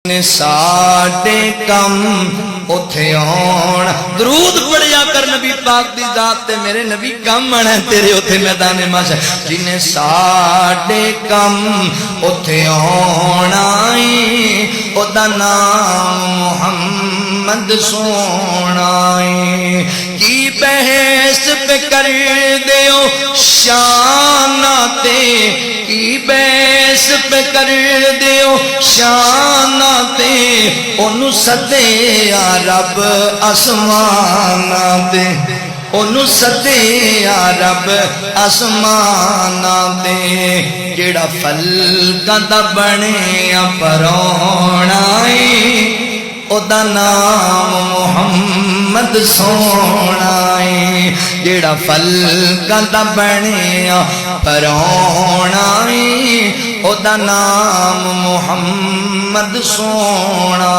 نے ساڈے کم اوتھے آن درود پڑھیا کر نبی پاک دی ذات تے میرے نبی کم آنا تیرے اوتھے میدان محشر جنہیں ساڈے کم اوتھے آنا او دا نام محمد سونا کی بحث پہ کر دیو شاناتے کی بحث پہ کر دیو شاناتے انہوں سدے یا رب آسماناتے انہوں سدے یا رب آسماناتے جیڑا فلکاں دا بنیا پرونا او دا نام محمد سونا جیڑا فلکاں دا بنیا پرونا او دا نام محمد سونا